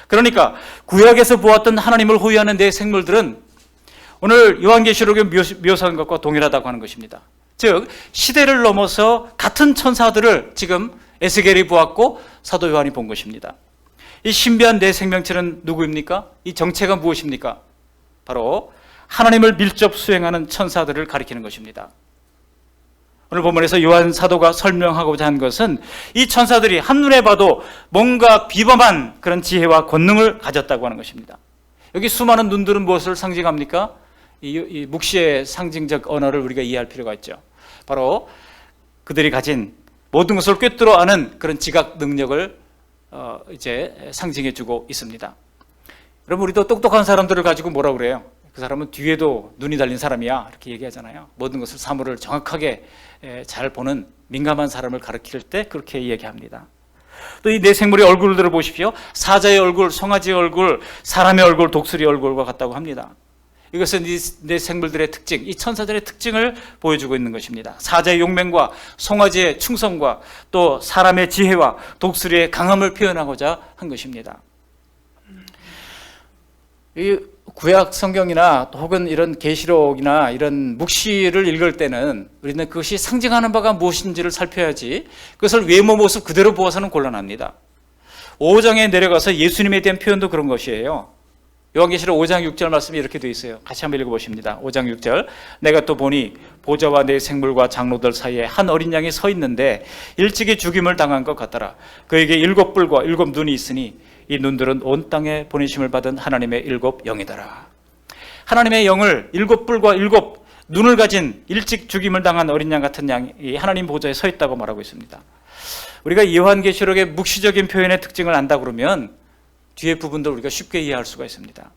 그러니까 구약에서 보았던 하나님을 호위하는 네 생물들은 오늘 요한계시록에 묘사한 것과 동일하다고 하는 것입니다. 즉 시대를 넘어서 같은 천사들을 지금 에스겔이 보았고 사도 요한이 본 것입니다. 이 신비한 네 생명체는 누구입니까? 이 정체가 무엇입니까? 바로 하나님을 밀접 수행하는 천사들을 가리키는 것입니다. 오늘 본문에서 요한 사도가 설명하고자 한 것은 이 천사들이 한눈에 봐도 뭔가 비범한 그런 지혜와 권능을 가졌다고 하는 것입니다. 여기 수많은 눈들은 무엇을 상징합니까? 이 묵시의 상징적 언어를 우리가 이해할 필요가 있죠. 바로 그들이 가진 모든 것을 꿰뚫어 아는 그런 지각 능력을 이제 상징해주고 있습니다. 여러분, 우리도 똑똑한 사람들을 가지고 뭐라 그래요? 그 사람은 뒤에도 눈이 달린 사람이야, 이렇게 얘기하잖아요. 모든 것을 사물을 정확하게 잘 보는 민감한 사람을 가리킬 때 그렇게 얘기합니다. 또 이 네 생물의 얼굴을 들어보십시오. 사자의 얼굴, 송아지의 얼굴, 사람의 얼굴, 독수리 얼굴과 같다고 합니다. 이것은 이 네 생물들의 특징, 이 천사들의 특징을 보여주고 있는 것입니다. 사자의 용맹과 송아지의 충성과 또 사람의 지혜와 독수리의 강함을 표현하고자 한 것입니다. 이 구약 성경이나 혹은 이런 계시록이나 이런 묵시를 읽을 때는 우리는 그것이 상징하는 바가 무엇인지를 살펴야지 그것을 외모 모습 그대로 보아서는 곤란합니다. 5장에 내려가서 예수님에 대한 표현도 그런 것이에요. 요한계시록 5장 6절 말씀이 이렇게 되어 있어요. 같이 한번 읽어보십니다. 5장 6절. 내가 또 보니 보좌와 네 생물과 장로들 사이에 한 어린 양이 서 있는데 일찍이 죽임을 당한 것 같더라. 그에게 7뿔과 7 눈이 있으니 이 눈들은 온 땅에 보내심을 받은 하나님의 7 영이더라. 하나님의 영을 7뿔과 7 눈을 가진 일찍 죽임을 당한 어린 양 같은 양이 하나님 보좌에 서 있다고 말하고 있습니다. 우리가 요한계시록의 묵시적인 표현의 특징을 안다 그러면 뒤에 부분도 우리가 쉽게 이해할 수가 있습니다.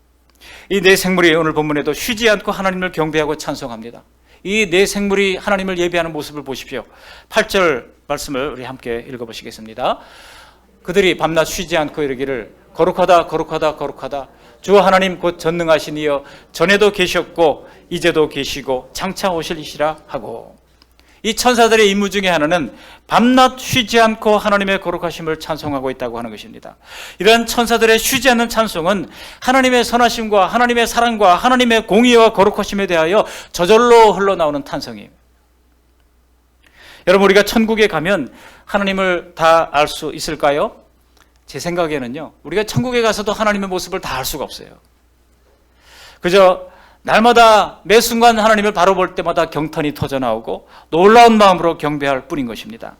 이 네 생물이 오늘 본문에도 쉬지 않고 하나님을 경배하고 찬송합니다. 이 네 생물이 하나님을 예배하는 모습을 보십시오. 8절 말씀을 우리 함께 읽어보시겠습니다. 그들이 밤낮 쉬지 않고 이르기를 거룩하다 거룩하다 거룩하다 주 하나님 곧 전능하신 이여 전에도 계셨고 이제도 계시고 장차 오실이시라 하고, 이 천사들의 임무 중에 하나는 밤낮 쉬지 않고 하나님의 거룩하심을 찬송하고 있다고 하는 것입니다. 이러한 천사들의 쉬지 않는 찬송은 하나님의 선하심과 하나님의 사랑과 하나님의 공의와 거룩하심에 대하여 저절로 흘러나오는 탄성이에요. 여러분, 우리가 천국에 가면 하나님을 다 알 수 있을까요? 제 생각에는요, 우리가 천국에 가서도 하나님의 모습을 다 알 수가 없어요. 그저 날마다 매 순간 하나님을 바로 볼 때마다 경탄이 터져나오고 놀라운 마음으로 경배할 뿐인 것입니다.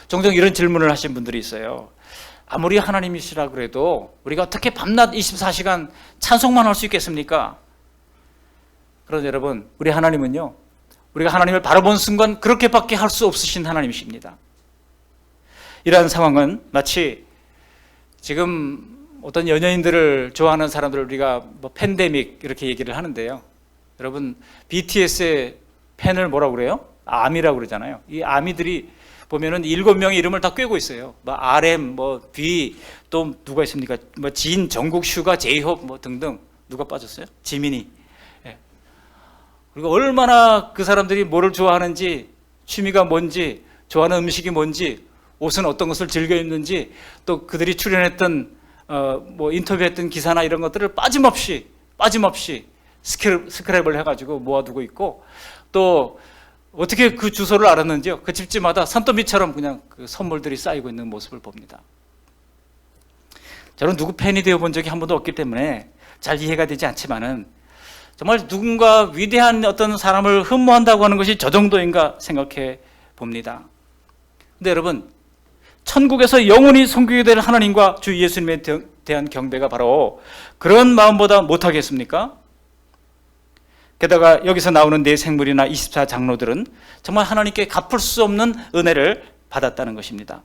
종종 이런 질문을 하신 분들이 있어요. 아무리 하나님이시라 그래도 우리가 어떻게 밤낮 24시간 찬송만 할 수 있겠습니까? 그런데 여러분, 우리 하나님은요, 우리가 하나님을 바라본 순간 그렇게밖에 할 수 없으신 하나님이십니다. 이러한 상황은 마치 지금 어떤 연예인들을 좋아하는 사람들을 우리가 뭐 팬데믹 이렇게 얘기를 하는데요. 여러분, BTS의 팬을 뭐라고 그래요? 아미라고 그러잖아요. 이 아미들이 보면은 7명의 이름을 다 꿰고 있어요. 뭐 RM, 뭐 B, 또 누가 있습니까? 뭐 진, 정국, 슈가, 제이홉 뭐 등등. 누가 빠졌어요? 지민이. 예. 그리고 얼마나 그 사람들이 뭐를 좋아하는지, 취미가 뭔지, 좋아하는 음식이 뭔지, 옷은 어떤 것을 즐겨 입는지, 또 그들이 출연했던 뭐 인터뷰했던 기사나 이런 것들을 빠짐없이 스크랩을 해가지고 모아두고 있고, 또 어떻게 그 주소를 알았는지요? 그 집집마다 산더미처럼 그냥 그 선물들이 쌓이고 있는 모습을 봅니다. 저는 누구 팬이 되어본 적이 한 번도 없기 때문에 잘 이해가 되지 않지만은, 정말 누군가 위대한 어떤 사람을 흠모한다고 하는 것이 저 정도인가 생각해 봅니다. 근데 여러분, 천국에서 영원히 섬기게 될 하나님과 주 예수님에 대한 경배가 바로 그런 마음보다 못하겠습니까? 게다가 여기서 나오는 네 생물이나 24장로들은 정말 하나님께 갚을 수 없는 은혜를 받았다는 것입니다.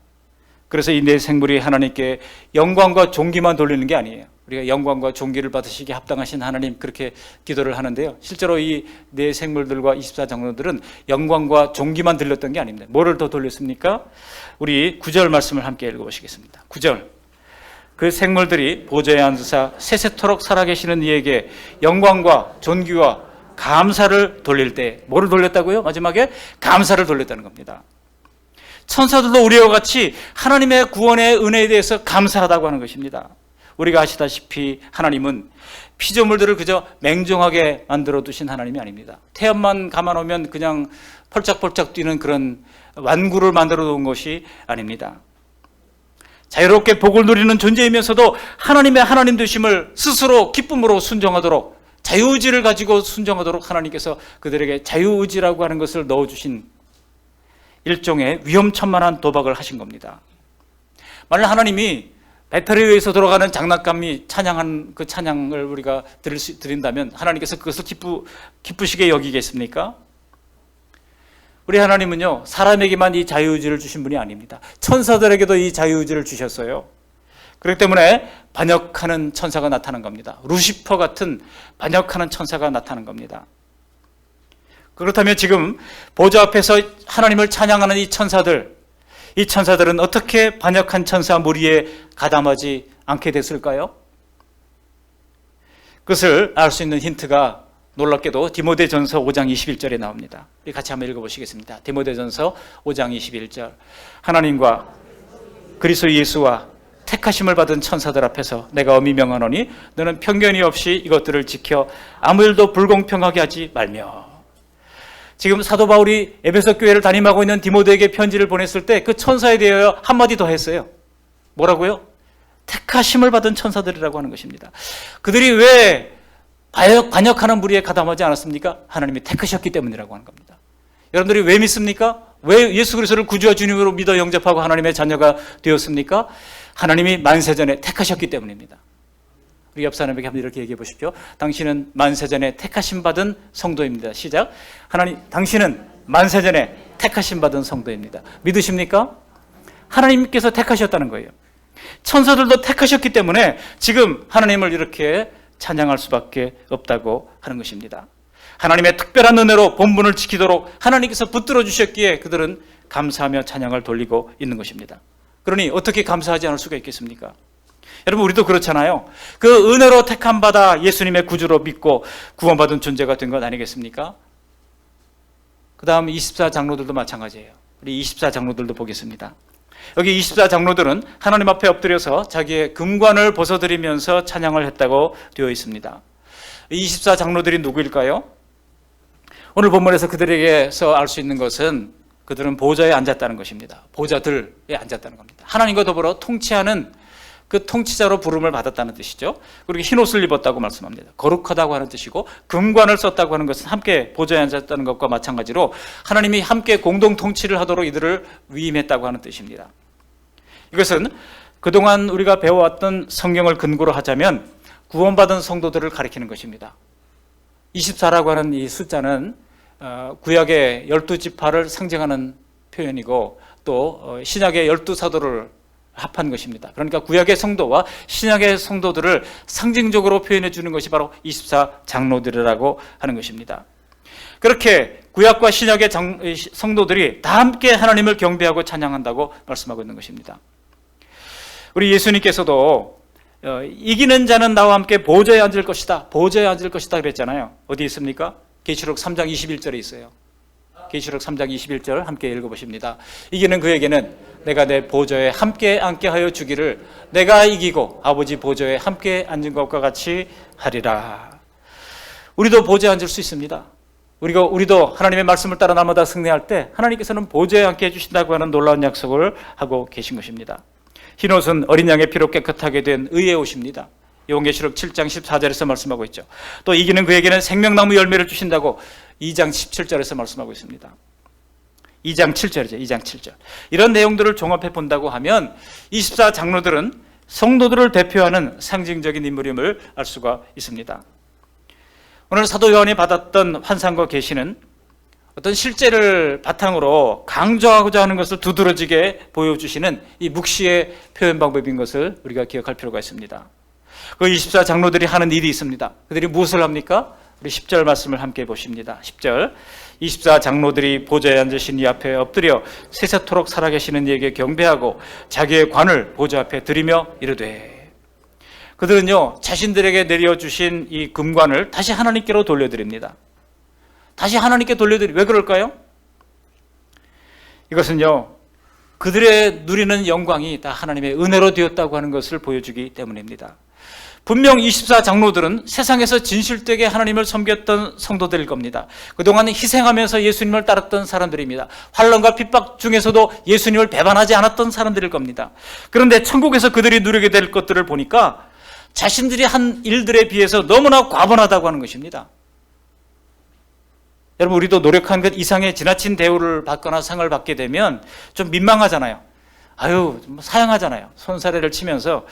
그래서 이 네 생물이 하나님께 영광과 존귀만 돌리는 게 아니에요. 우리가 영광과 존귀를 받으시기에 합당하신 하나님, 그렇게 기도를 하는데요, 실제로 이 네 생물들과 24장로들은 영광과 존귀만 들렸던 게 아닙니다. 뭐를 더 돌렸습니까? 우리 9절 말씀을 함께 읽어보시겠습니다. 9절. 그 생물들이 보좌에 앉으사 세세토록 살아계시는 이에게 영광과 존귀와 감사를 돌릴 때, 뭐를 돌렸다고요? 마지막에 감사를 돌렸다는 겁니다. 천사들도 우리와 같이 하나님의 구원의 은혜에 대해서 감사하다고 하는 것입니다. 우리가 아시다시피 하나님은 피조물들을 그저 맹종하게 만들어 두신 하나님이 아닙니다. 태양만 감아놓으면 그냥 펄짝펄짝 뛰는 그런 완구를 만들어 놓은 것이 아닙니다. 자유롭게 복을 누리는 존재이면서도 하나님의 하나님 되심을 스스로 기쁨으로 순종하도록, 자유의지를 가지고 순종하도록 하나님께서 그들에게 자유의지라고 하는 것을 넣어주신 일종의 위험천만한 도박을 하신 겁니다. 만약 하나님이 배터리에 의해서 돌아가는 장난감이 찬양한 그 찬양을 우리가 드린다면 하나님께서 그것을 기쁘시게 여기겠습니까? 우리 하나님은요, 사람에게만 이 자유의지를 주신 분이 아닙니다. 천사들에게도 이 자유의지를 주셨어요. 그렇기 때문에 반역하는 천사가 나타난 겁니다. 루시퍼 같은 반역하는 천사가 나타난 겁니다. 그렇다면 지금 보좌 앞에서 하나님을 찬양하는 이 천사들은 어떻게 반역한 천사 무리에 가담하지 않게 됐을까요? 그것을 알 수 있는 힌트가 놀랍게도 디모데전서 5장 21절에 나옵니다. 우리 같이 한번 읽어보시겠습니다. 디모데전서 5장 21절. 하나님과 그리스도 예수와 택하심을 받은 천사들 앞에서 내가 엄히 명하노니 너는 편견이 없이 이것들을 지켜 아무 일도 불공평하게 하지 말며. 지금 사도 바울이 에베소 교회를 담임하고 있는 디모데에게 편지를 보냈을 때 그 천사에 대하여 한마디 더 했어요. 뭐라고요? 택하심을 받은 천사들이라고 하는 것입니다. 그들이 왜 반역하는 무리에 가담하지 않았습니까? 하나님이 택하셨기 때문이라고 하는 겁니다. 여러분들이 왜 믿습니까? 왜 예수 그리스도를 구주와 주님으로 믿어 영접하고 하나님의 자녀가 되었습니까? 하나님이 만세전에 택하셨기 때문입니다. 우리 옆 사람에게 한번 이렇게 얘기해 보십시오. 당신은 만세전에 택하심 받은 성도입니다. 시작. 하나님, 당신은 만세전에 택하심 받은 성도입니다. 믿으십니까? 하나님께서 택하셨다는 거예요. 천사들도 택하셨기 때문에 지금 하나님을 이렇게 찬양할 수밖에 없다고 하는 것입니다. 하나님의 특별한 은혜로 본분을 지키도록 하나님께서 붙들어 주셨기에 그들은 감사하며 찬양을 돌리고 있는 것입니다. 그러니 어떻게 감사하지 않을 수가 있겠습니까? 여러분, 우리도 그렇잖아요. 그 은혜로 택함 받아 예수님의 구주로 믿고 구원받은 존재가 된 것 아니겠습니까? 그 다음 24장로들도 마찬가지예요. 우리 24장로들도 보겠습니다. 여기 24장로들은 하나님 앞에 엎드려서 자기의 금관을 벗어드리면서 찬양을 했다고 되어 있습니다. 24장로들이 누구일까요? 오늘 본문에서 그들에게서 알 수 있는 것은 그들은 보좌에 앉았다는 것입니다. 보좌들에 앉았다는 겁니다. 하나님과 더불어 통치하는 그 통치자로 부름을 받았다는 뜻이죠. 그리고 흰 옷을 입었다고 말씀합니다. 거룩하다고 하는 뜻이고, 금관을 썼다고 하는 것은 함께 보좌에 앉았다는 것과 마찬가지로 하나님이 함께 공동 통치를 하도록 이들을 위임했다고 하는 뜻입니다. 이것은 그동안 우리가 배워왔던 성경을 근거로 하자면 구원받은 성도들을 가리키는 것입니다. 24라고 하는 이 숫자는 구약의 12지파를 상징하는 표현이고, 또 신약의 12사도를 합한 것입니다. 그러니까 구약의 성도와 신약의 성도들을 상징적으로 표현해 주는 것이 바로 24장로들이라고 하는 것입니다. 그렇게 구약과 신약의 성도들이 다 함께 하나님을 경배하고 찬양한다고 말씀하고 있는 것입니다. 우리 예수님께서도 이기는 자는 나와 함께 보좌에 앉을 것이다, 보좌에 앉을 것이다 그랬잖아요. 어디 있습니까? 계시록 3장 21절에 있어요. 계시록 3장 21절 함께 읽어보십니다. 이기는 그에게는 내가 내 보좌에 함께 앉게 하여 주기를 내가 이기고 아버지 보좌에 함께 앉은 것과 같이 하리라. 우리도 보좌에 앉을 수 있습니다. 우리도 하나님의 말씀을 따라 날마다 승리할 때 하나님께서는 보좌에 앉게 해주신다고 하는 놀라운 약속을 하고 계신 것입니다. 흰옷은 어린 양의 피로 깨끗하게 된 의의 옷입니다. 요한계시록 7장 14절에서 말씀하고 있죠. 또 이기는 그에게는 생명나무 열매를 주신다고 2장 17절에서 말씀하고 있습니다. 2장 7절이죠. 2장 7절. 이런 내용들을 종합해 본다고 하면 24장로들은 성도들을 대표하는 상징적인 인물임을 알 수가 있습니다. 오늘 사도 요한이 받았던 환상과 계시는 어떤 실제를 바탕으로 강조하고자 하는 것을 두드러지게 보여주시는 이 묵시의 표현 방법인 것을 우리가 기억할 필요가 있습니다. 그 24장로들이 하는 일이 있습니다. 그들이 무엇을 합니까? 우리 10절 말씀을 함께 보십니다. 10절. 24장로들이 보좌에 앉으신 이 앞에 엎드려 세세토록 살아계시는 이에게 경배하고 자기의 관을 보좌 앞에 드리며 이르되. 그들은요, 자신들에게 내려주신 이 금관을 다시 하나님께로 돌려드립니다. 다시 하나님께 왜 그럴까요? 이것은요, 그들의 누리는 영광이 다 하나님의 은혜로 되었다고 하는 것을 보여주기 때문입니다. 분명 24장로들은 세상에서 진실되게 하나님을 섬겼던 성도들일 겁니다. 그동안 희생하면서 예수님을 따랐던 사람들입니다. 환난과 핍박 중에서도 예수님을 배반하지 않았던 사람들일 겁니다. 그런데 천국에서 그들이 누리게 될 것들을 보니까 자신들이 한 일들에 비해서 너무나 과분하다고 하는 것입니다. 여러분, 우리도 노력한 것 이상의 지나친 대우를 받거나 상을 받게 되면 좀 민망하잖아요. 사양하잖아요. 손사래를 치면서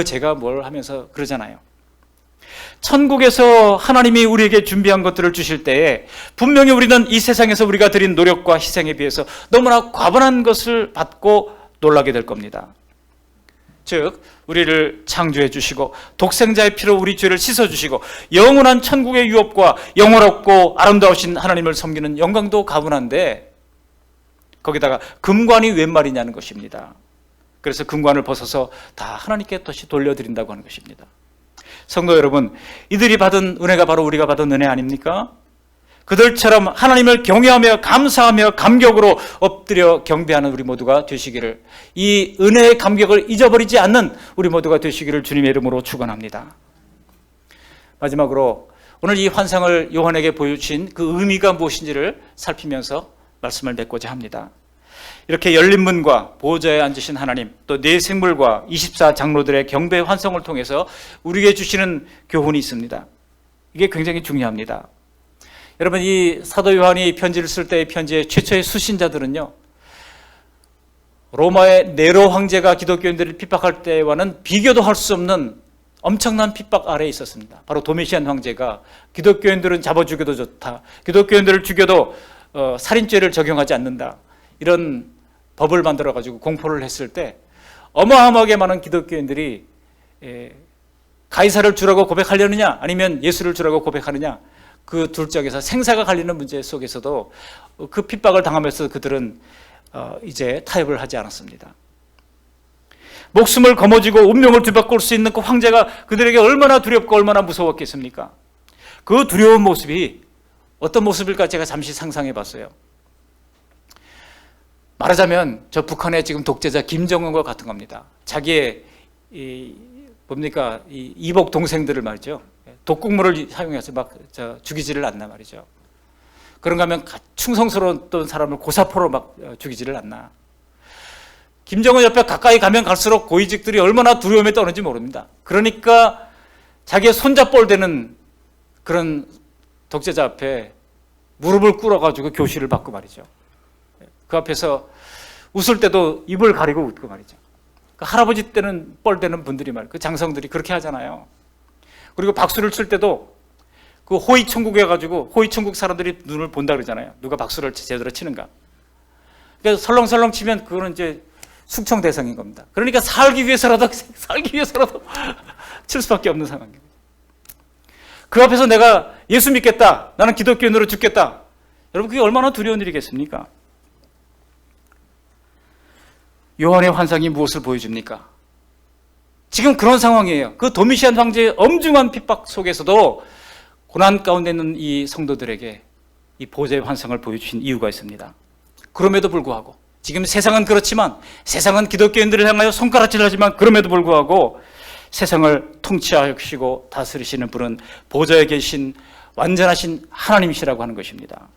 제가 뭘 하면서 그러잖아요. 천국에서 하나님이 우리에게 준비한 것들을 주실 때에 분명히 우리는 이 세상에서 우리가 드린 노력과 희생에 비해서 너무나 과분한 것을 받고 놀라게 될 겁니다. 즉 우리를 창조해 주시고 독생자의 피로 우리 죄를 씻어 주시고 영원한 천국의 유업과 영원하고 아름다우신 하나님을 섬기는 영광도 가분한데 거기다가 금관이 웬 말이냐는 것입니다. 그래서 금관을 벗어서 다 하나님께 다시 돌려드린다고 하는 것입니다. 성도 여러분, 이들이 받은 은혜가 바로 우리가 받은 은혜 아닙니까? 그들처럼 하나님을 경외하며 감사하며 감격으로 엎드려 경배하는 우리 모두가 되시기를, 이 은혜의 감격을 잊어버리지 않는 우리 모두가 되시기를 주님의 이름으로 축원합니다. 마지막으로 오늘 이 환상을 요한에게 보여주신 그 의미가 무엇인지를 살피면서 말씀을 맺고자 합니다. 이렇게 열린 문과 보좌에 앉으신 하나님, 또 네 생물과 24장로들의 경배 환성을 통해서 우리에게 주시는 교훈이 있습니다. 이게 굉장히 중요합니다. 여러분, 이 사도 요한이 편지를 쓸 때의 편지의 최초의 수신자들은요, 로마의 네로 황제가 기독교인들을 핍박할 때와는 비교도 할 수 없는 엄청난 핍박 아래에 있었습니다. 바로 도미시안 황제가 기독교인들은 잡아 죽여도 좋다, 기독교인들을 죽여도 살인죄를 적용하지 않는다, 이런 법을 만들어가지고 공포를 했을 때 어마어마하게 많은 기독교인들이 가이사를 주라고 고백하려느냐 아니면 예수를 주라고 고백하느냐, 그 둘 쪽에서 생사가 갈리는 문제 속에서도 그 핍박을 당하면서 그들은 이제 타협을 하지 않았습니다. 목숨을 거머쥐고 운명을 뒤바꿀 수 있는 그 황제가 그들에게 얼마나 두렵고 얼마나 무서웠겠습니까? 그 두려운 모습이 어떤 모습일까 제가 잠시 상상해 봤어요. 말하자면 저 북한의 지금 독재자 김정은과 같은 겁니다. 자기의 이복 동생들을 말이죠, 독극물을 사용해서 막 죽이지를 않나 말이죠. 그런가 하면 충성스러운 사람을 고사포로 막 죽이지를 않나. 김정은 옆에 가까이 가면 갈수록 고위직들이 얼마나 두려움에 떠는지 모릅니다. 그러니까 자기의 손잡볼 되는 그런 독재자 앞에 무릎을 꿇어가지고 교시를 받고 말이죠. 그 앞에서 웃을 때도 입을 가리고 웃고 말이죠. 그 할아버지 때는 뻘 되는 분들이 말이에요. 그 장성들이 그렇게 하잖아요. 그리고 박수를 칠 때도 그 호의천국 해가지고 호의천국 사람들이 눈을 본다 그러잖아요. 누가 박수를 제대로 치는가. 그러니까 설렁설렁 치면 그거는 이제 숙청 대상인 겁니다. 그러니까 살기 위해서라도 칠 수밖에 없는 상황입니다. 그 앞에서 내가 예수 믿겠다, 나는 기독교인으로 죽겠다, 여러분 그게 얼마나 두려운 일이겠습니까? 요한의 환상이 무엇을 보여줍니까? 지금 그런 상황이에요. 그 도미시안 황제의 엄중한 핍박 속에서도 고난 가운데 있는 이 성도들에게 이 보좌의 환상을 보여주신 이유가 있습니다. 그럼에도 불구하고 지금 세상은 그렇지만, 세상은 기독교인들을 향하여 손가락질을 하지만, 그럼에도 불구하고 세상을 통치하시고 다스리시는 분은 보좌에 계신 완전하신 하나님이시라고 하는 것입니다.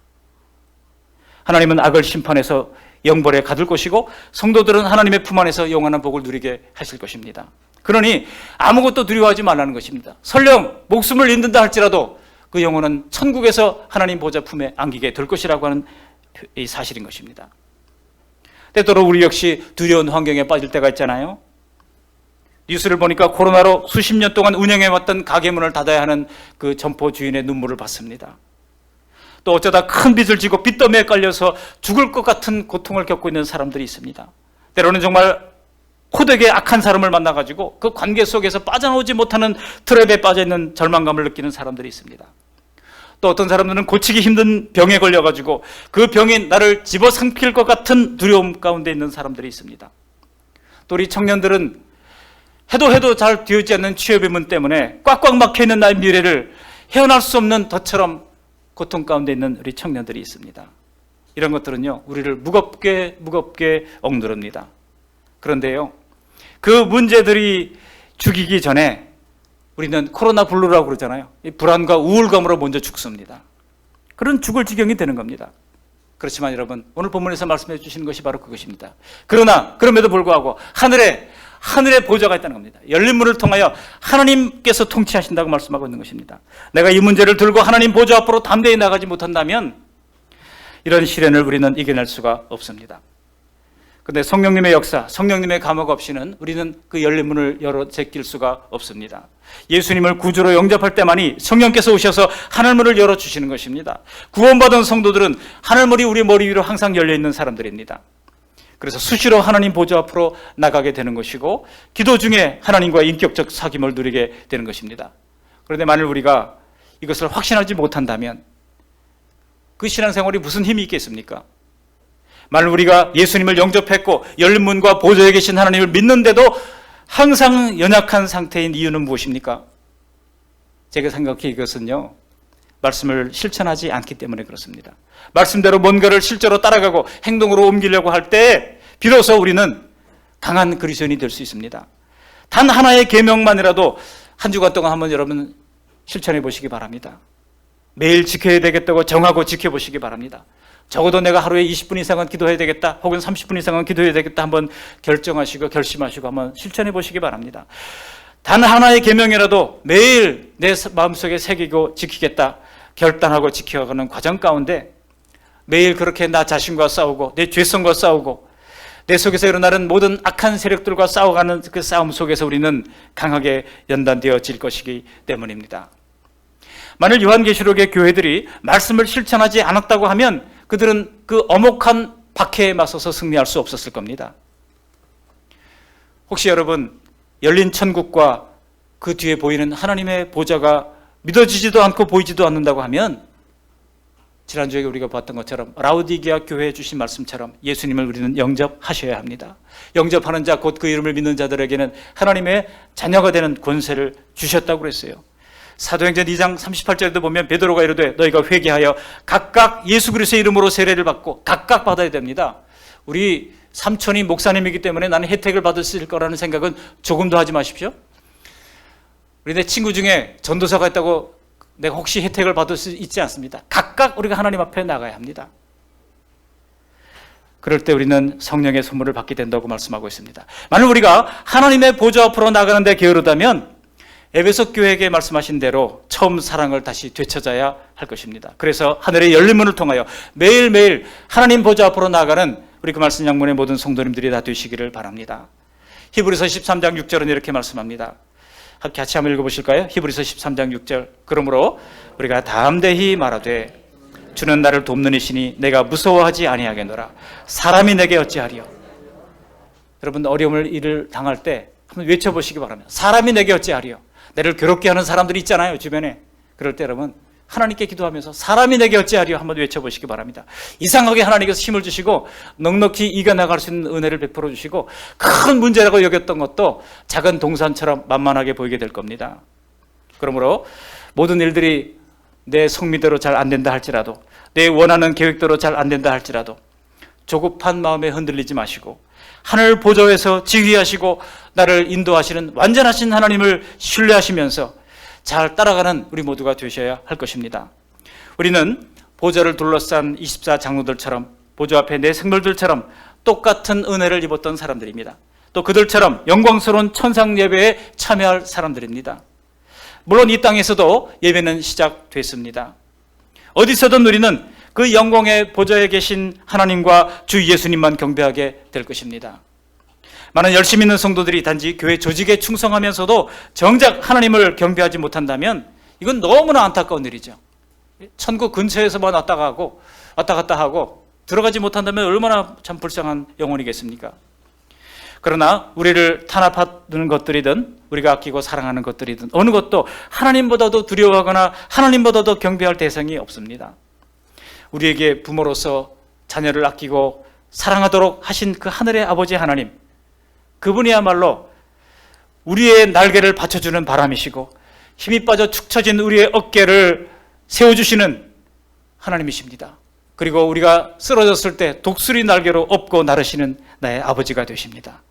하나님은 악을 심판해서 영벌에 가둘 것이고, 성도들은 하나님의 품 안에서 영원한 복을 누리게 하실 것입니다. 그러니 아무것도 두려워하지 말라는 것입니다. 설령 목숨을 잃는다 할지라도 그 영혼은 천국에서 하나님 보좌 품에 안기게 될 것이라고 하는 이 사실인 것입니다. 때때로 우리 역시 두려운 환경에 빠질 때가 있잖아요. 뉴스를 보니까 코로나로 수십 년 동안 운영해왔던 가게 문을 닫아야 하는 그 점포 주인의 눈물을 봤습니다. 또 어쩌다 큰 빚을 지고 빚더미에 깔려서 죽을 것 같은 고통을 겪고 있는 사람들이 있습니다. 때로는 정말 호되게 악한 사람을 만나가지고 그 관계 속에서 빠져나오지 못하는 트랩에 빠져있는 절망감을 느끼는 사람들이 있습니다. 또 어떤 사람들은 고치기 힘든 병에 걸려가지고 그 병이 나를 집어삼킬 것 같은 두려움 가운데 있는 사람들이 있습니다. 또 우리 청년들은 해도 잘 되어지지 않는 취업의 문 때문에 꽉꽉 막혀있는 나의 미래를 헤어날 수 없는 덫처럼 고통 가운데 있는 우리 청년들이 있습니다. 이런 것들은요, 우리를 무겁게 억누릅니다. 그런데요, 그 문제들이 죽이기 전에 우리는 코로나 블루라고 그러잖아요. 이 불안과 우울감으로 먼저 죽습니다. 그런 죽을 지경이 되는 겁니다. 그렇지만 여러분, 오늘 본문에서 말씀해 주시는 것이 바로 그것입니다. 그럼에도 불구하고 하늘의 보좌가 있다는 겁니다. 열린 문을 통하여 하나님께서 통치하신다고 말씀하고 있는 것입니다. 내가 이 문제를 들고 하나님 보좌 앞으로 담대히 나가지 못한다면 이런 시련을 우리는 이겨낼 수가 없습니다. 그런데 성령님의 역사, 성령님의 감화 없이는 우리는 그 열린 문을 열어 제낄 수가 없습니다. 예수님을 구주로 영접할 때만이 성령께서 오셔서 하늘문을 열어주시는 것입니다. 구원받은 성도들은 하늘문이 우리 머리 위로 항상 열려있는 사람들입니다. 그래서 수시로 하나님 보좌 앞으로 나가게 되는 것이고 기도 중에 하나님과 인격적 사귐을 누리게 되는 것입니다. 그런데 만일 우리가 이것을 확신하지 못한다면 그 신앙생활이 무슨 힘이 있겠습니까? 만일 우리가 예수님을 영접했고 열린 문과 보좌에 계신 하나님을 믿는데도 항상 연약한 상태인 이유는 무엇입니까? 제가 생각해 이것은요, 말씀을 실천하지 않기 때문에 그렇습니다. 말씀대로 뭔가를 실제로 따라가고 행동으로 옮기려고 할 때 비로소 우리는 강한 그리스도인이 될 수 있습니다. 단 하나의 계명만이라도 한 주간 동안 한번 여러분 실천해 보시기 바랍니다. 매일 지켜야 되겠다고 정하고 지켜보시기 바랍니다. 적어도 내가 하루에 20분 이상은 기도해야 되겠다, 혹은 30분 이상은 기도해야 되겠다 한번 결정하시고 결심하시고 한번 실천해 보시기 바랍니다. 단 하나의 계명이라도 매일 내 마음속에 새기고 지키겠다 결단하고 지켜가는 과정 가운데 매일 그렇게 나 자신과 싸우고 내 죄성과 싸우고 내 속에서 일어나는 모든 악한 세력들과 싸워가는 그 싸움 속에서 우리는 강하게 연단되어질 것이기 때문입니다. 만일 요한계시록의 교회들이 말씀을 실천하지 않았다고 하면 그들은 그 엄혹한 박해에 맞서서 승리할 수 없었을 겁니다. 혹시 여러분 열린 천국과 그 뒤에 보이는 하나님의 보좌가 믿어지지도 않고 보이지도 않는다고 하면 지난주에 우리가 봤던 것처럼 라우디게아 교회에 주신 말씀처럼 예수님을 우리는 영접하셔야 합니다. 영접하는 자 곧 그 이름을 믿는 자들에게는 하나님의 자녀가 되는 권세를 주셨다고 그랬어요. 사도행전 2장 38절에도 보면 베드로가 이르되 너희가 회개하여 각각 예수 그리스도의 이름으로 세례를 받고 각각 받아야 됩니다. 우리 삼촌이 목사님이기 때문에 나는 혜택을 받을 수 있을 거라는 생각은 조금도 하지 마십시오. 우리 내 친구 중에 전도사가 있다고 내가 혹시 혜택을 받을 수 있지 않습니다. 각각 우리가 하나님 앞에 나가야 합니다. 그럴 때 우리는 성령의 선물을 받게 된다고 말씀하고 있습니다. 만일 우리가 하나님의 보좌 앞으로 나가는데 게으르다면 에베소 교회에게 말씀하신 대로 처음 사랑을 다시 되찾아야 할 것입니다. 그래서 하늘의 열린 문을 통하여 매일매일 하나님 보좌 앞으로 나가는 우리 그 말씀 양문의 모든 성도님들이 다 되시기를 바랍니다. 히브리서 13장 6절은 이렇게 말씀합니다. 같이 한번 읽어보실까요? 히브리서 13장 6절. 그러므로 우리가 담대히 말하되 주는 나를 돕는 이시니 내가 무서워하지 아니하겠노라. 사람이 내게 어찌하리요. 여러분 어려움을 일을 당할 때 한번 외쳐보시기 바랍니다. 사람이 내게 어찌하리요. 나를 괴롭게 하는 사람들이 있잖아요, 주변에. 그럴 때 여러분 하나님께 기도하면서 사람이 내게 어찌하리요 한번 외쳐보시기 바랍니다. 이상하게 하나님께서 힘을 주시고 넉넉히 이겨나갈 수 있는 은혜를 베풀어 주시고 큰 문제라고 여겼던 것도 작은 동산처럼 만만하게 보이게 될 겁니다. 그러므로 모든 일들이 내 성미대로 잘 안 된다 할지라도 내 원하는 계획대로 잘 안 된다 할지라도 조급한 마음에 흔들리지 마시고 하늘 보좌에서 지휘하시고 나를 인도하시는 완전하신 하나님을 신뢰하시면서 잘 따라가는 우리 모두가 되셔야 할 것입니다. 우리는 보좌를 둘러싼 24장로들처럼 보좌 앞에 내 생물들처럼 똑같은 은혜를 입었던 사람들입니다. 또 그들처럼 영광스러운 천상 예배에 참여할 사람들입니다. 물론 이 땅에서도 예배는 시작됐습니다. 어디서든 우리는 그 영광의 보좌에 계신 하나님과 주 예수님만 경배하게 될 것입니다. 많은 열심히 있는 성도들이 단지 교회 조직에 충성하면서도 정작 하나님을 경배하지 못한다면 이건 너무나 안타까운 일이죠. 천국 근처에서만 왔다 갔다 하고 들어가지 못한다면 얼마나 참 불쌍한 영혼이겠습니까? 그러나 우리를 탄압하는 것들이든 우리가 아끼고 사랑하는 것들이든 어느 것도 하나님보다도 두려워하거나 하나님보다도 경배할 대상이 없습니다. 우리에게 부모로서 자녀를 아끼고 사랑하도록 하신 그 하늘의 아버지 하나님, 그분이야말로 우리의 날개를 받쳐주는 바람이시고 힘이 빠져 축 처진 우리의 어깨를 세워주시는 하나님이십니다. 그리고 우리가 쓰러졌을 때 독수리 날개로 업고 나르시는 나의 아버지가 되십니다.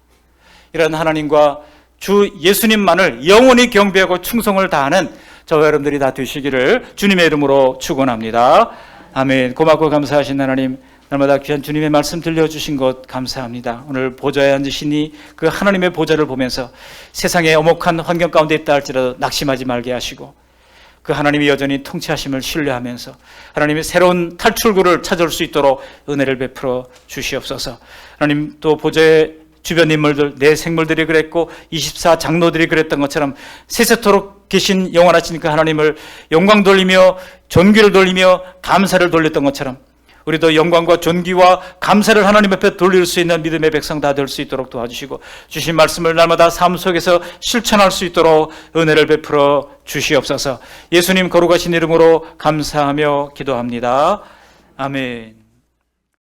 이런 하나님과 주 예수님만을 영원히 경배하고 충성을 다하는 저와 여러분들이 다 되시기를 주님의 이름으로 축원합니다. 아멘. 고맙고 감사하신 하나님, 날마다 귀한 주님의 말씀 들려주신 것 감사합니다. 오늘 보좌에 앉으시니 그 하나님의 보좌를 보면서 세상의 엄혹한 환경 가운데 있다 할지라도 낙심하지 말게 하시고 그 하나님이 여전히 통치하심을 신뢰하면서 하나님의 새로운 탈출구를 찾을 수 있도록 은혜를 베풀어 주시옵소서. 하나님, 또 보좌의 주변 인물들, 내 생물들이 그랬고 24 장로들이 그랬던 것처럼 세세토록 계신 영원하신 그 하나님을 영광 돌리며 존귀를 돌리며 감사를 돌렸던 것처럼 우리도 영광과 존귀와 감사를 하나님 앞에 돌릴 수 있는 믿음의 백성 다 될 수 있도록 도와주시고, 주신 말씀을 날마다 삶 속에서 실천할 수 있도록 은혜를 베풀어 주시옵소서. 예수님 거룩하신 이름으로 감사하며 기도합니다. 아멘.